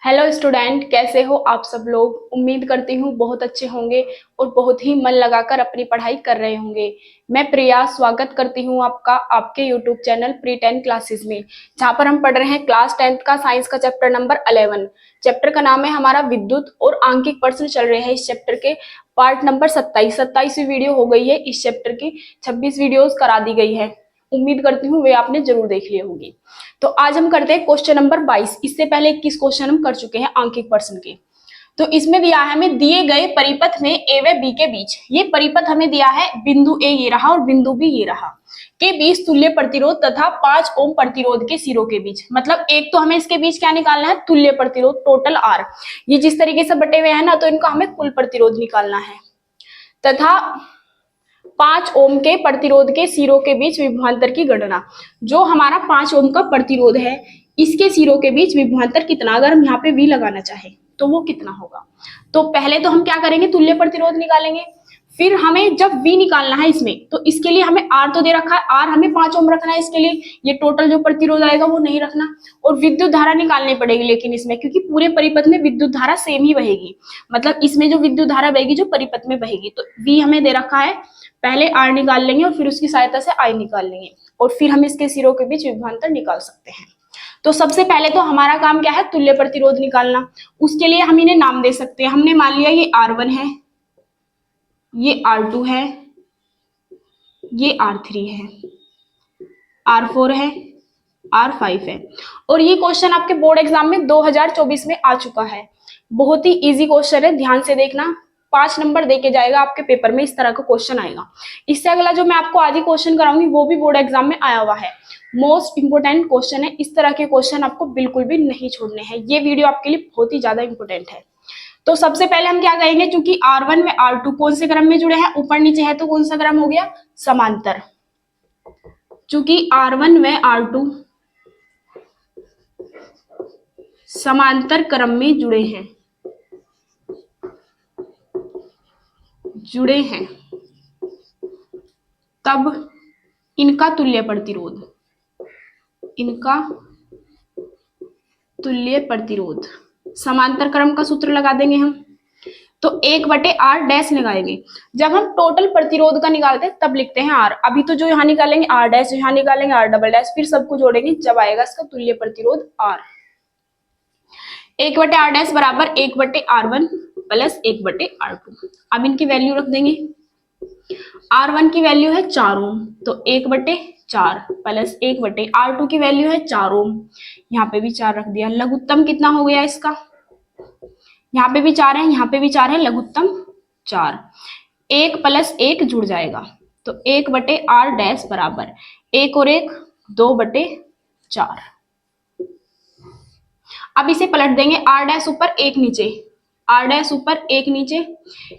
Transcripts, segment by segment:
Hello student, कैसे हो आप सब लोग। उम्मीद करती हूँ बहुत अच्छे होंगे और बहुत ही मन लगाकर अपनी पढ़ाई कर रहे होंगे। मैं प्रिया स्वागत करती हूँ आपका आपके यूट्यूब चैनल प्री 10 क्लासेस में, जहाँ पर हम पढ़ रहे हैं क्लास 10th का साइंस का चैप्टर नंबर 11। चैप्टर का नाम है हमारा विद्युत और आंकिक प्रश्न चल रहे हैं इस चैप्टर के। पार्ट नंबर 27वीं वीडियो हो गई है इस चैप्टर की। 26 वीडियोज करा दी गई है। उम्मीद करती हूँ वे आपने जरूर देख ली होगी। तो आज हम करते हैं क्वेश्चन नंबर 22। इससे पहले 21 क्वेश्चन हम कर चुके हैं आंकिक प्रश्न के। तो इसमें दिया है हमें दिए गए परिपथ में ए व बी के बीच, ये परिपथ हमें दिया है, बिंदु ए ये रहा और बिंदु बी ये रहा, के बीच तुल्य प्रतिरोध तथा 5 ओम प्रतिरोध के सिरों के बीच। मतलब एक तो हमें इसके बीच क्या निकालना है, तुल्य प्रतिरोध टोटल आर। ये जिस तरीके से बटे हुए हैं ना, तो इनका हमें कुल प्रतिरोध निकालना है। तथा 5 ओम के प्रतिरोध के सिरों के बीच विभवांतर की गणना। जो हमारा 5 ओम का प्रतिरोध है, इसके सिरों के बीच विभवांतर कितना, अगर हम यहाँ पे V लगाना चाहे तो वो कितना होगा। तो पहले तो हम क्या करेंगे, तुल्य प्रतिरोध निकालेंगे। फिर हमें जब V निकालना है इसमें, तो इसके लिए हमें R तो दे रखा है, R हमें 5 ओम रखना है इसके लिए, ये टोटल जो प्रतिरोध आएगा वो नहीं रखना। और विद्युत धारा निकालनी पड़ेगी लेकिन इसमें, क्योंकि पूरे परिपथ में विद्युत धारा सेम ही बहेगी। मतलब इसमें जो विद्युत धारा बहेगी जो परिपथ में बहेगी, तो V हमें दे रखा है, पहले R निकाल लेंगे और फिर उसकी सहायता से I निकाल लेंगे, और फिर हम इसके सिरों के बीच विभवांतर निकाल सकते हैं। तो सबसे पहले तो हमारा काम क्या है, तुल्य प्रतिरोध निकालना। उसके लिए हम इन्हें नाम दे सकते हैं। हमने मान लिया ये R1 है, ये R2 है, ये R3 है, R4 है, R5 है। और ये क्वेश्चन आपके बोर्ड एग्जाम में 2024 में आ चुका है। बहुत ही इजी क्वेश्चन है, ध्यान से देखना। 5 नंबर देके जाएगा आपके पेपर में, इस तरह का क्वेश्चन आएगा। इससे अगला जो मैं आपको आज ही क्वेश्चन कराऊंगी वो भी बोर्ड एग्जाम में आया हुआ है। मोस्ट इंपोर्टेंट क्वेश्चन है, इस तरह के क्वेश्चन आपको बिल्कुल भी नहीं छोड़ने हैं। ये वीडियो आपके लिए बहुत ही ज्यादा इंपोर्टेंट है। तो सबसे पहले हम क्या करेंगे, चूंकि R1 में R2 कौन से क्रम में जुड़े हैं, ऊपर नीचे है, तो कौन सा क्रम हो गया, समांतर। चूंकि R1 व R2 समांतर क्रम में जुड़े हैं, तब इनका तुल्य प्रतिरोध समांतर क्रम का सूत्र लगा देंगे हम। तो 1/R डैश लगाएंगे। जब हम टोटल प्रतिरोध का निकालते हैं तब लिखते हैं R। अभी तो जो यहाँ निकालेंगे R डैश, यहाँ निकालेंगे R डबल डैश, फिर सबको जोड़ेंगे, जब आएगा इसका तुल्य प्रतिरोध R। 1/R डैश बराबर 1/R1 प्लस 1/R2। अब इनकी वैल्यू रख देंगे। R1 की वैल्यू है 4 ओम, तो 1/4 प्लस 1/R2 की वैल्यू है 4 ओम, यहाँ पे भी 4 रख दिया। लघुत्तम कितना हो गया इसका, यहाँ पे भी 4 है, यहाँ पे भी 4 है, लघुत्तम 4। 1 प्लस 1 जुड़ जाएगा, तो 1/R डैश बराबर 1 और 1 2/4। अब इसे पलट देंगे, R डैश ऊपर 1 नीचे, R डैश ऊपर 1 नीचे,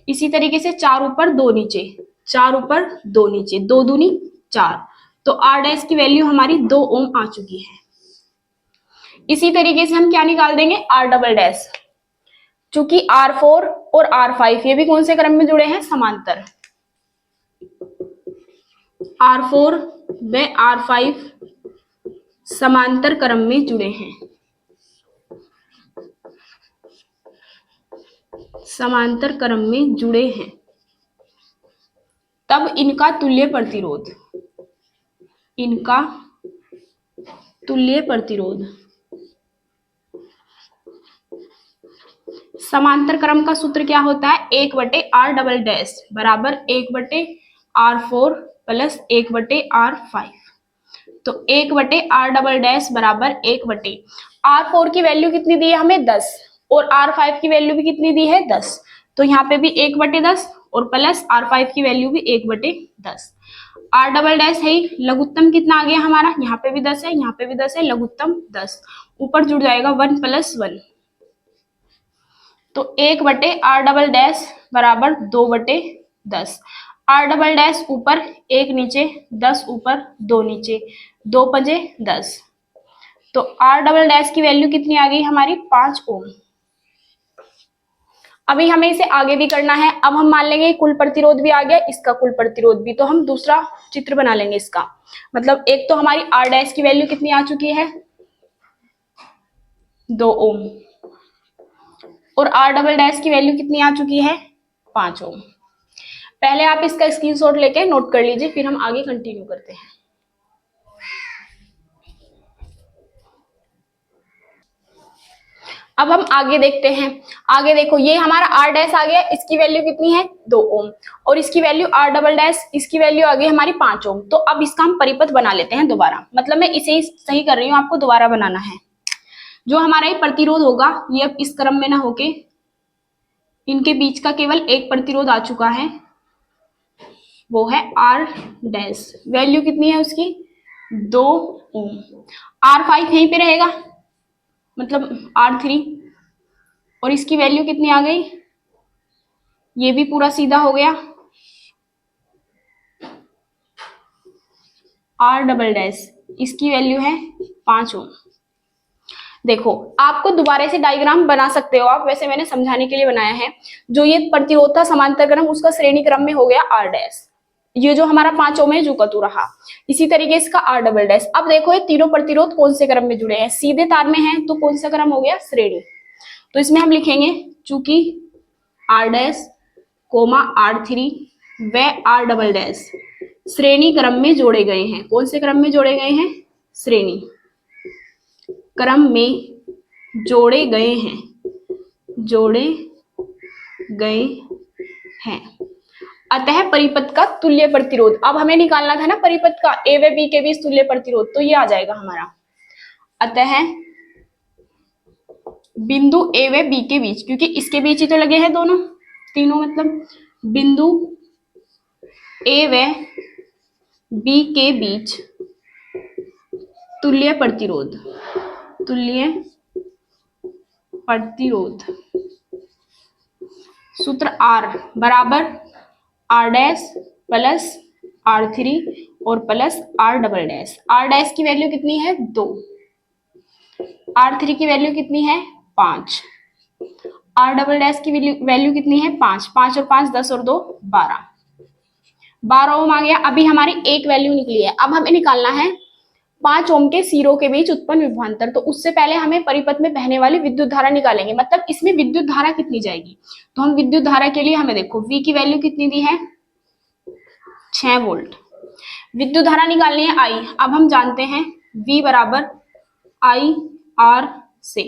इसी तरीके से 4 ऊपर 2 नीचे, 4 ऊपर 2 नीचे, 2 दूनी 4, तो R डैश की वैल्यू हमारी 2 ओम आ चुकी है। इसी तरीके से हम क्या निकाल देंगे, R डबल डैश। चूंकि R4 और R5 ये भी कौन से क्रम में जुड़े हैं, समांतर। R4 व R5 समांतर क्रम में जुड़े हैं, समांतर क्रम में जुड़े हैं, तब इनका तुल्य प्रतिरोध समांतर क्रम का सूत्र क्या होता है, 1/R डबल डैश बराबर 1/R4 प्लस 1/R5। तो 1/R डबल डैश बराबर 1/R4 की वैल्यू कितनी दी है हमें, 10, और R5 की वैल्यू भी कितनी दी है, 10। तो यहाँ पे भी 1/10 और प्लस R5 की वैल्यू भी 1/10। R डबल डैश है, लघुत्तम कितना आ गया हमारा, यहाँ पे भी 10 है, यहाँ पे भी 10 है, लघुत्तम 10, ऊपर जुड़ जाएगा 1 + 1। तो 1/R डबल डैश बराबर 2/10। R डबल डैश ऊपर 1 नीचे, 10 ऊपर 2 नीचे, 2 पंजे 10। तो R डबल डैश की वैल्यू कितनी आ गई हमारी, 5 ओम। अभी हमें इसे आगे भी करना है। अब हम मान लेंगे कुल प्रतिरोध भी आ गया, इसका कुल प्रतिरोध भी, तो हम दूसरा चित्र बना लेंगे इसका। मतलब एक तो हमारी R डैश की वैल्यू कितनी आ चुकी है, 2 ओम। और आर डबल डैश की वैल्यू कितनी आ चुकी है, 5 ओम। पहले आप इसका स्क्रीनशॉट लेके नोट कर लीजिए, फिर हम आगे कंटिन्यू करते हैं। अब हम आगे देखते हैं। आगे देखो, ये हमारा आर डैश आ गया, इसकी वैल्यू कितनी है, 2 ओम, और इसकी वैल्यू आर डबल डैश, इसकी वैल्यू आ गई हमारी 5 ओम। तो अब इसका हम परिपथ बना लेते हैं दोबारा, मतलब मैं इसे ही सही कर रही हूँ, आपको दोबारा बनाना है। जो हमारा ये प्रतिरोध होगा, ये अब इस क्रम में ना होके इनके बीच का केवल एक प्रतिरोध आ चुका है, वो है आर डैश। वैल्यू कितनी है उसकी, 2 ओम। R5 यहीं पे रहेगा, मतलब R3, और इसकी वैल्यू कितनी आ गई, ये भी पूरा सीधा हो गया, R डबल डैश, इसकी वैल्यू है 5 ओम। देखो, आपको दोबारा से डायग्राम बना सकते हो आप, वैसे मैंने समझाने के लिए बनाया है। जो ये प्रतिरोध था समांतर क्रम, उसका श्रेणी क्रम में हो गया आर डैश। ये जो हमारा 5 ओम है, जो कतु रहा, इसी तरीके इसका आर डबल डैश। अब देखो, ये तीनों प्रतिरोध कौन से क्रम में जुड़े हैं, सीधे तार में है, तो कौन सा क्रम हो गया, श्रेणी। तो इसमें हम लिखेंगे, चूंकि आर डैश कोमा R3 व आर डबल डैश श्रेणी क्रम में जोड़े गए हैं। कौन से क्रम में जोड़े गए हैं, श्रेणी क्रम में जोड़े गए हैं, जोड़े गए हैं। अतः परिपथ का तुल्य प्रतिरोध, अब हमें निकालना था ना परिपथ का ए व बी के बीच तुल्य प्रतिरोध, तो ये आ जाएगा हमारा। अतः बिंदु ए व बी के बीच, क्योंकि इसके बीच ही तो लगे हैं दोनों, तीनों, मतलब बिंदु ए व बी के बीच तुल्य प्रतिरोध, तुल्य प्रतिरोध सूत्र R बराबर R डैश प्लस R3 और plus R double dash. R dash की वैल्यू कितनी है, 2, R3 की वैल्यू कितनी है, 5, R डबल डैश की वैल्यू कितनी है, 5, 5 और 5 10 और 2 12, 12 ओम आ गया। अभी हमारी एक वैल्यू निकली है, अब हमें निकालना है 5 ओम के सिरों के बीच उत्पन्न विभवांतर। तो उससे पहले हमें परिपथ में बहने वाली विद्युत धारा निकालेंगे, मतलब इसमें विद्युत धारा कितनी जाएगी। तो हम विद्युत धारा के लिए हमें देखो, V की वैल्यू कितनी दी है, 6 वोल्ट। विद्युत धारा निकालनी है I। अब हम जानते हैं V बराबर I R से,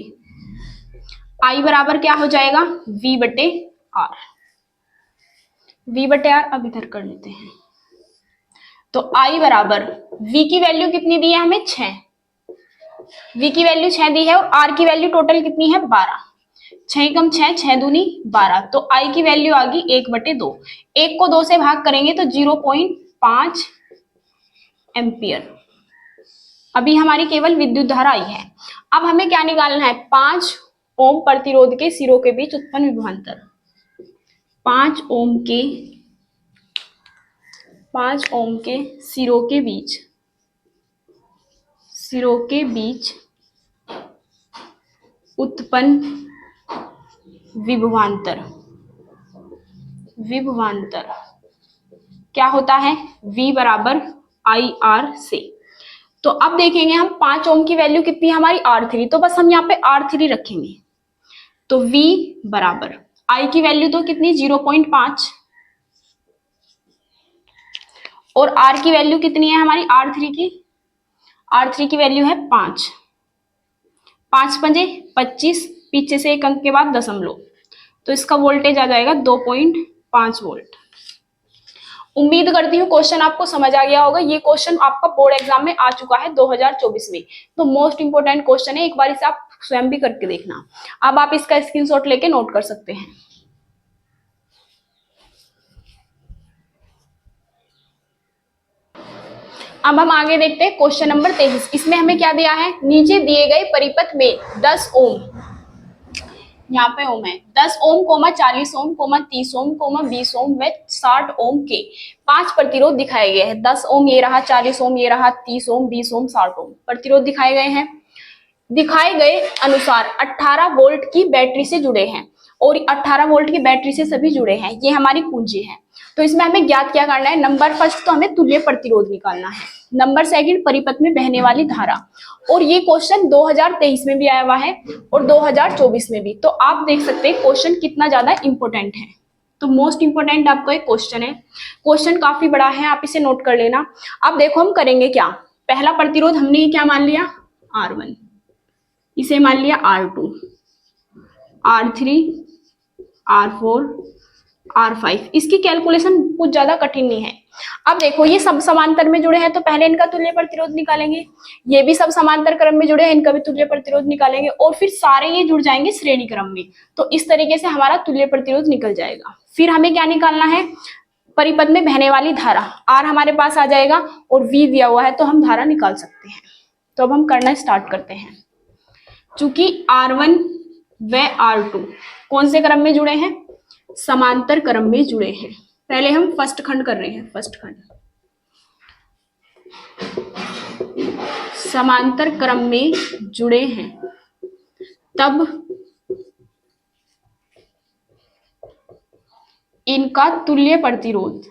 I बराबर क्या हो जाएगा, V बटे R। V बटे R अब इधर कर लेते हैं, तो I बराबर V की वैल्यू कितनी दी है हमें, 6, V की वैल्यू 6 दी है, और R की वैल्यू टोटल कितनी है, 12, 6 कम 6, 6 दूनी 12, तो I की वैल्यू आ गई 1/2। 1 को 2 से भाग करेंगे तो 0.5 एम्पियर। अभी हमारी केवल विद्युत धारा आई है। अब हमें क्या निकालना है, 5 ओम प्रतिरोध के सिरों के बीच उत्पन्न विभवांतर। 5 ओम के सिरों के बीच उत्पन्न विभवांतर क्या होता है, V बराबर IR से। तो अब देखेंगे हम 5 ओम की वैल्यू कितनी है हमारी, R3, तो बस हम यहाँ पे R3 रखेंगे। तो V बराबर I की वैल्यू तो कितनी, 0.5, और R की वैल्यू कितनी है हमारी, R3 की वैल्यू है 5, 5 पंजे 25, पीछे से एक अंक के बाद दशमलव, तो इसका वोल्टेज आ जाएगा 2.5 वोल्ट। उम्मीद करती हूँ क्वेश्चन आपको समझ आ गया होगा। ये क्वेश्चन आपका बोर्ड एग्जाम में आ चुका है 2024 में, तो मोस्ट इंपोर्टेंट क्वेश्चन है, एक बार इसे आप स्वयं भी करके देखना। अब आप इसका स्क्रीनशॉट लेके नोट कर सकते हैं। अब हम आगे देखते हैं क्वेश्चन नंबर 23। इसमें हमें क्या दिया है, नीचे दिए गए परिपथ में 10 ओम, यहाँ पे ओम है, 10 ओम, 40 ओम, 30 ओम, 20 ओम व 60 ओम के 5 प्रतिरोध दिखाए गए हैं। 10 ओम ये रहा, 40 ओम ये रहा, 30 ओम, 20 ओम, 60 ओम प्रतिरोध दिखाए गए हैं। दिखाए गए अनुसार 18 वोल्ट की बैटरी से जुड़े हैं और 18 वोल्ट की बैटरी से सभी जुड़े हैं, ये हमारी कुंजी है। तो इसमें हमें ज्ञात क्या करना है, नंबर फर्स्ट तो हमें तुल्य प्रतिरोध निकालना है, नंबर सेकंड परिपथ में बहने वाली धारा। और ये क्वेश्चन 2023 में भी आया हुआ है और 2024 में भी। तो आप देख सकते हैं क्वेश्चन कितना ज्यादा इंपॉर्टेंट है। तो मोस्ट इंपोर्टेंट आपका एक क्वेश्चन है, क्वेश्चन काफी बड़ा है, आप इसे नोट कर लेना। अब देखो हम करेंगे क्या, पहला प्रतिरोध हमने क्या मान लिया, R1, इसे मान लिया R2, R3, R4, R5। इसकी कैलकुलेशन कुछ ज्यादा कठिन नहीं है। अब देखो ये सब समांतर में जुड़े हैं तो पहले इनका तुल्य प्रतिरोध निकालेंगे, ये भी सब समांतर क्रम में जुड़े हैं, इनका भी तुल्य प्रतिरोध निकालेंगे, और फिर सारे ये जुड़ जाएंगे श्रेणी क्रम में। तो इस तरीके से हमारा तुल्य प्रतिरोध निकल जाएगा। फिर हमें क्या निकालना है, परिपथ में बहने वाली धारा, R हमारे पास आ जाएगा और V दिया हुआ है तो हम धारा निकाल सकते हैं। तो अब हम करना स्टार्ट करते हैं। चूंकि R1 व R2 कौन से क्रम में जुड़े हैं, समांतर क्रम में जुड़े हैं। पहले हम फर्स्ट खंड कर रहे हैं, फर्स्ट खंड समांतर क्रम में जुड़े हैं, तब इनका तुल्य प्रतिरोध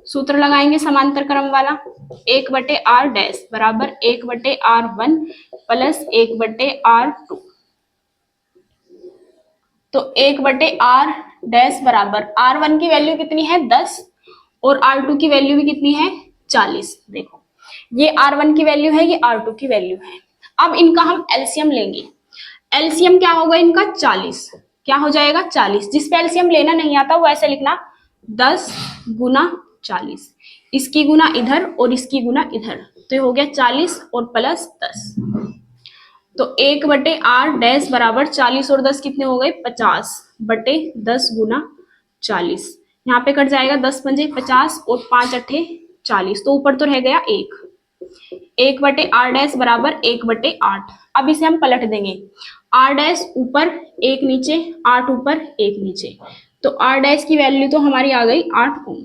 सूत्र लगाएंगे समांतर क्रम वाला, 1/r डैश बराबर 1/r1 प्लस 1/r2। तो 1/r डैश बराबर R1 की वैल्यू कितनी है 10 और R2 की वैल्यू भी कितनी है 40। देखो ये R1 की वैल्यू है, ये R2 की वैल्यू है। अब इनका हम एलसीएम लेंगे, एलसीएम क्या होगा इनका 40, क्या हो जाएगा 40। जिस पे एलसीएम लेना नहीं आता वो ऐसे लिखना 10 गुना 40, इसकी गुना इधर और इसकी गुना इधर, तो ये हो गया 40 और प्लस 10। तो 1/r डैश बराबर 40 और 10 कितने हो गए 50/10 गुना 40। यहाँ पे कट जाएगा 10 पंजे 50 और 5 अट्ठे 40, तो ऊपर तो रह गया 1/r डैश बराबर 1/8। अब इसे हम पलट देंगे, r डैश ऊपर 1 नीचे 8 ऊपर 1 नीचे, तो r डैश की वैल्यू तो हमारी आ गई 8 ओम।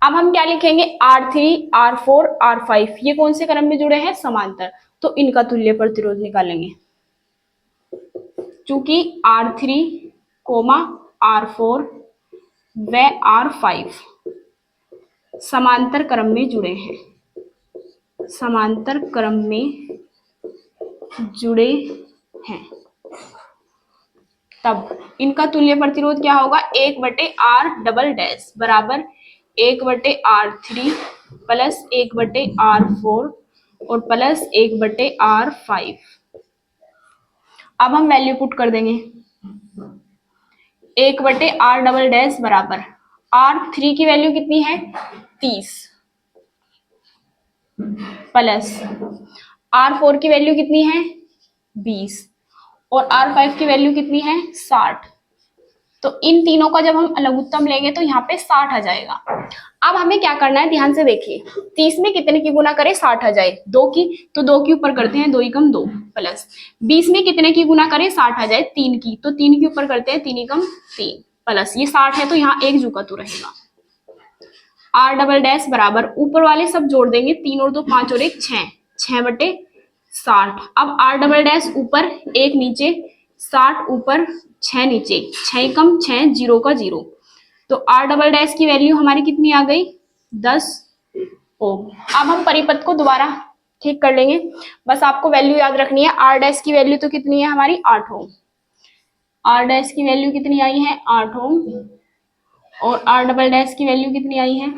अब हम क्या लिखेंगे, R3, R4, R5 ये कौन से क्रम में जुड़े हैं, समांतर, तो इनका तुल्य प्रतिरोध निकालेंगे। चूंकि R3, R4 व R5 समांतर क्रम में जुड़े हैं, समांतर क्रम में जुड़े हैं, तब इनका तुल्य प्रतिरोध क्या होगा, 1/r डबल डैश बराबर 1/r3 प्लस 1/r4 और प्लस 1/r5। अब हम वैल्यू पुट कर देंगे, 1/r डबल डैश बराबर R3 की वैल्यू कितनी है 30 प्लस R4 की वैल्यू कितनी है 20 और R5 की वैल्यू कितनी है 60। तो इन तीनों का जब हम लघुत्तम लेंगे तो यहाँ पे 60 आ जाएगा। अब हमें क्या करना है, ध्यान से देखिए, 30 में कितने की गुना करें 60 आ जाए, 2 की, तो 2 के ऊपर करते हैं 2 एकम 2 प्लस 20 में कितने की गुना करें 60 आ जाए 3 की, तो 3 के ऊपर करते हैं 3 एकम 3 प्लस ये 60 है तो यहाँ एक जुका तो रहेगा। R डबल डैश बराबर ऊपर वाले सब जोड़ देंगे, 3 और 2 5 और 1 6, 6/60। अब R डबल डैश ऊपर 1 नीचे 60 ऊपर 6 नीचे, 6 एकम 6 0 का 0, तो R डबल डैश की वैल्यू हमारी कितनी आ गई 10 ओम। अब हम परिपथ को दोबारा ठीक कर लेंगे, बस आपको वैल्यू याद रखनी है। R डैश की वैल्यू तो कितनी है हमारी 8 ओम, R डैश की वैल्यू कितनी आई है 8 ओम और R डबल डैश की वैल्यू कितनी आई है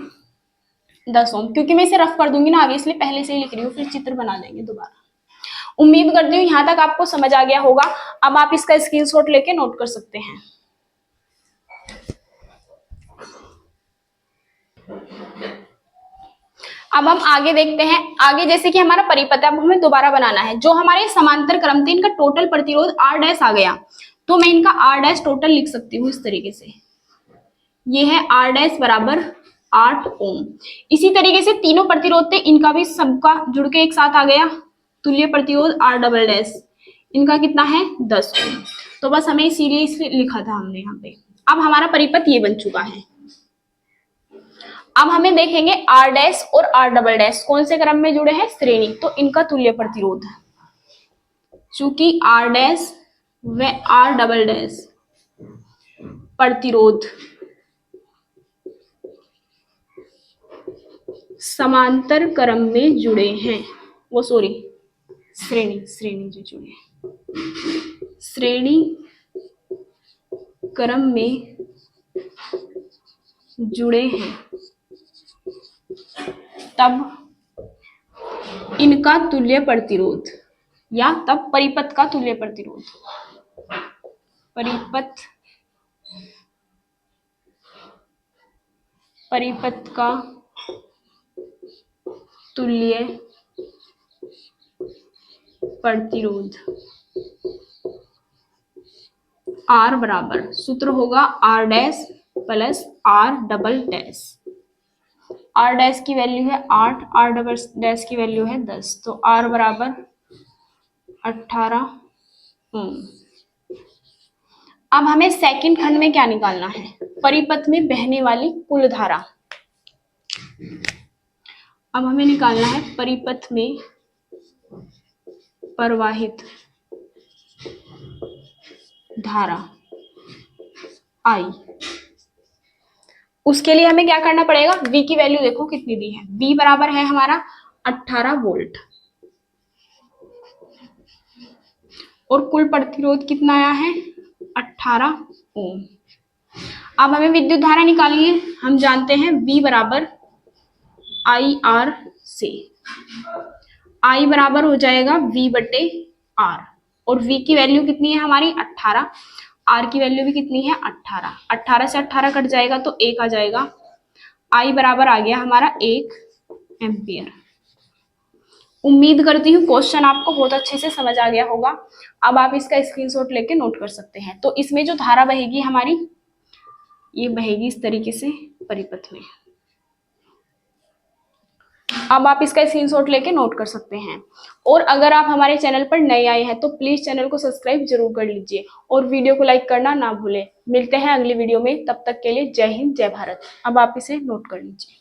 10 ओम। क्योंकि मैं इसे रफ कर दूंगी ना आगे, इसलिए पहले से ही लिख रही हूँ, फिर चित्र बना देंगे दोबारा। उम्मीद करती हूँ यहाँ तक आपको समझ आ गया होगा। अब आप इसका स्क्रीनशॉट लेके नोट कर सकते हैं। अब हम आगे देखते हैं, आगे जैसे कि हमारा परिपथ अब हमें दोबारा बनाना है। जो हमारे समांतर क्रम थे इनका टोटल प्रतिरोध R डैश आ गया, तो मैं इनका R डैश टोटल लिख सकती हूँ इस तरीके से, ये है R डैश बराबर 8 ओम। इसी तरीके से तीनों प्रतिरोध थे, इनका भी सबका जुड़ के एक साथ आ गया तुल्य प्रतिरोध R डबल डैश, इनका कितना है 10 ओम। तो बस हमें इसीलिए इसलिए लिखा था हमने यहाँ पे। अब हमारा परिपथ ये बन चुका है। अब हमें देखेंगे R डैश और R डबल डैश कौन से क्रम में जुड़े हैं, श्रेणी, तो इनका तुल्य प्रतिरोध चूंकि आर डैश व आर डबल डैश प्रतिरोध समांतर क्रम में जुड़े हैं, वो सॉरी श्रेणी जो जुड़े हैं, श्रेणी क्रम में जुड़े हैं, तब इनका तुल्य प्रतिरोध या तब परिपथ का तुल्य प्रतिरोध, परिपथ का तुल्य प्रतिरोध R बराबर, सूत्र होगा R dash plus R double dash. R dash की वैल्यू है 8, R डबल डैश की वैल्यू है 10, तो R बराबर 18 ओम। अब हमें सेकंड खंड में क्या निकालना है, परिपथ में बहने वाली कुल धारा। अब हमें निकालना है परिपथ में प्रवाहित धारा I। उसके लिए हमें क्या करना पड़ेगा, V की वैल्यू देखो कितनी दी है, V बराबर है हमारा 18 वोल्ट और कुल प्रतिरोध कितना आया है 18 ओम। अब हमें विद्युत धारा निकालनी है, हम जानते हैं V बराबर IR से, I बराबर हो जाएगा V बटे R और V की वैल्यू कितनी है हमारी 18, R की वैल्यू भी कितनी है 18, 18 से 18 कट जाएगा तो 1 आ जाएगा, I बराबर आ गया हमारा 1 एम्पियर। उम्मीद करती हूँ क्वेश्चन आपको बहुत अच्छे से समझ आ गया होगा। अब आप इसका स्क्रीनशॉट लेके नोट कर सकते हैं। तो इसमें जो धारा बहेगी हमारी, ये बहेगी इस तरीके से परिपथ में। अब आप इसका स्क्रीनशॉट लेके नोट कर सकते हैं। और अगर आप हमारे चैनल पर नए आए हैं तो प्लीज चैनल को सब्सक्राइब जरूर कर लीजिए और वीडियो को लाइक करना ना भूलें। मिलते हैं अगली वीडियो में, तब तक के लिए जय हिंद जय भारत। अब आप इसे नोट कर लीजिए।